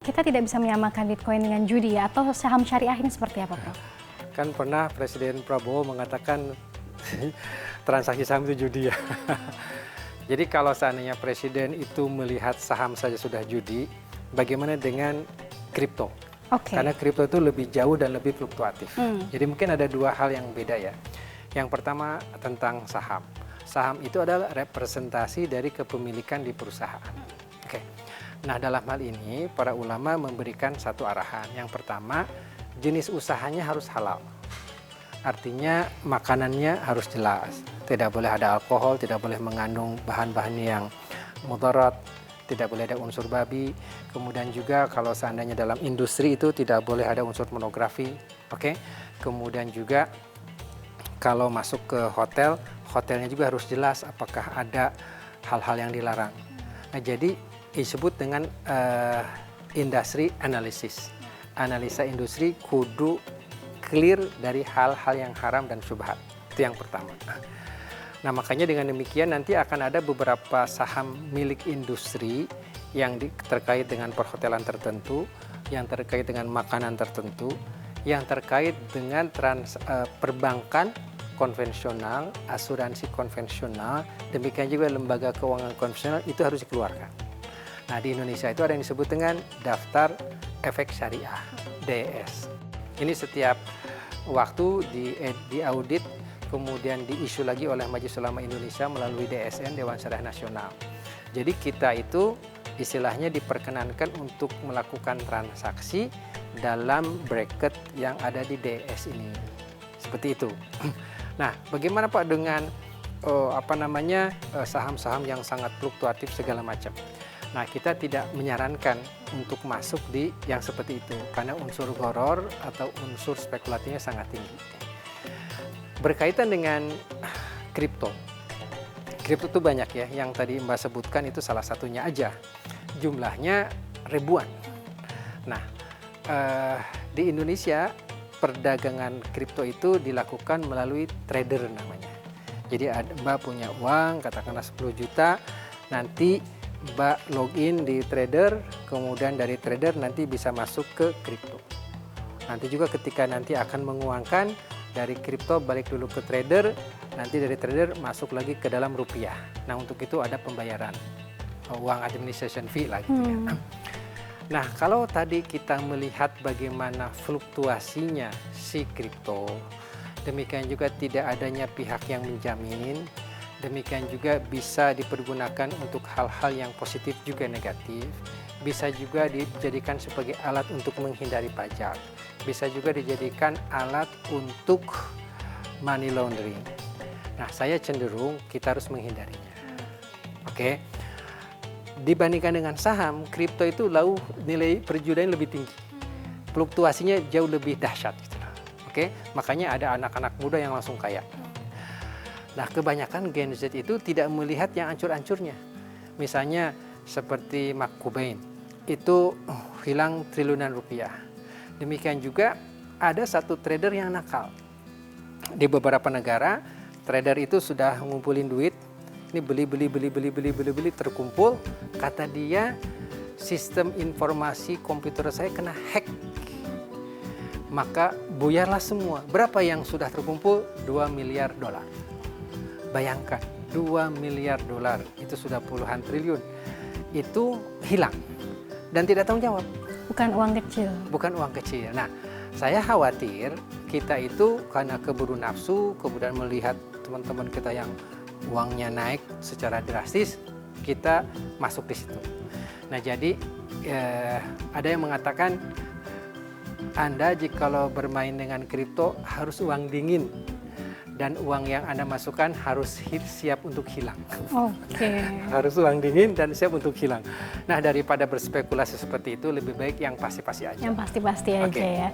Kita tidak bisa menyamakan Bitcoin dengan judi ya, atau saham syariah ini seperti apa, Prof? Kan pernah Presiden Prabowo mengatakan transaksi saham itu judi ya. Jadi kalau seandainya Presiden itu melihat saham saja sudah judi, bagaimana dengan kripto? Karena kripto itu lebih jauh dan lebih fluktuatif. Jadi mungkin ada dua hal yang beda ya. Yang pertama tentang saham. Saham itu adalah representasi dari kepemilikan di perusahaan. Nah, dalam hal ini para ulama memberikan satu arahan. Yang pertama, jenis usahanya harus halal. Artinya makanannya harus jelas. Tidak boleh ada alkohol, tidak boleh mengandung bahan-bahan yang mudarat, tidak boleh ada unsur babi. Kemudian juga kalau seandainya dalam industri itu tidak boleh ada unsur pornografi. Kemudian juga kalau masuk ke hotel, hotelnya juga harus jelas apakah ada hal-hal yang dilarang. Nah, jadi disebut dengan industry analysis. Analisa industri kudu clear dari hal-hal yang haram dan syubhat. Itu yang pertama. Nah, makanya dengan demikian nanti akan ada beberapa saham milik industri yang terkait dengan perhotelan tertentu, yang terkait dengan makanan tertentu, yang terkait dengan perbankan konvensional, asuransi konvensional, demikian juga lembaga keuangan konvensional itu harus dikeluarkan. Nah, di Indonesia itu ada yang disebut dengan Daftar Efek Syariah, DES. Ini setiap waktu diaudit, kemudian diisu lagi oleh Majelis Ulama Indonesia melalui DSN, Dewan Syariah Nasional. Jadi kita itu istilahnya diperkenankan untuk melakukan transaksi dalam bracket yang ada di DES ini. Seperti itu. Nah, bagaimana Pak dengan saham-saham yang sangat fluktuatif segala macam? Nah, kita tidak menyarankan untuk masuk di yang seperti itu karena unsur gharar atau unsur spekulatifnya sangat tinggi. Berkaitan dengan kripto. Kripto itu banyak ya, yang tadi Mbak sebutkan itu salah satunya aja. Jumlahnya ribuan. Nah, di Indonesia perdagangan kripto itu dilakukan melalui trader namanya. Jadi Mbak punya uang, katakanlah 10 juta, nanti Mbak login di trader, kemudian dari trader nanti bisa masuk ke kripto. Nanti juga ketika nanti akan menguangkan dari kripto balik dulu ke trader, nanti dari trader masuk lagi ke dalam rupiah. Nah, untuk itu ada pembayaran uang administration fee lah gitu ya. Nah, kalau tadi kita melihat bagaimana fluktuasinya si kripto, demikian juga tidak adanya pihak yang menjamin, demikian juga bisa dipergunakan untuk hal-hal yang positif juga negatif, bisa juga dijadikan sebagai alat untuk menghindari pajak, bisa juga dijadikan alat untuk money laundering. Nah, saya cenderung kita harus menghindarinya. Dibandingkan dengan saham, kripto itu nilai perjudian lebih tinggi, fluktuasinya jauh lebih dahsyat gitu. Makanya ada anak-anak muda yang langsung kaya. Nah, kebanyakan Gen Z itu tidak melihat yang ancur-ancurnya. Misalnya seperti Mark Cuban, itu hilang triliunan rupiah. Demikian juga ada satu trader yang nakal. Di beberapa negara, trader itu sudah ngumpulin duit, ini beli, terkumpul. Kata dia, sistem informasi komputer saya kena hack. Maka buyarlah semua. Berapa yang sudah terkumpul? 2 miliar dolar. Bayangkan, 2 miliar dolar itu sudah puluhan triliun. Itu hilang dan tidak tanggung jawab. Bukan uang kecil. Bukan uang kecil. Nah, saya khawatir kita itu karena keburu nafsu, kemudian melihat teman-teman kita yang uangnya naik secara drastis, kita masuk di situ. Nah, jadi ada yang mengatakan Anda jikalau bermain dengan kripto harus uang dingin. Dan uang yang Anda masukkan harus siap untuk hilang. Harus uang dingin dan siap untuk hilang. Nah, daripada berspekulasi seperti itu, lebih baik yang pasti-pasti aja. Yang pasti-pasti aja ya.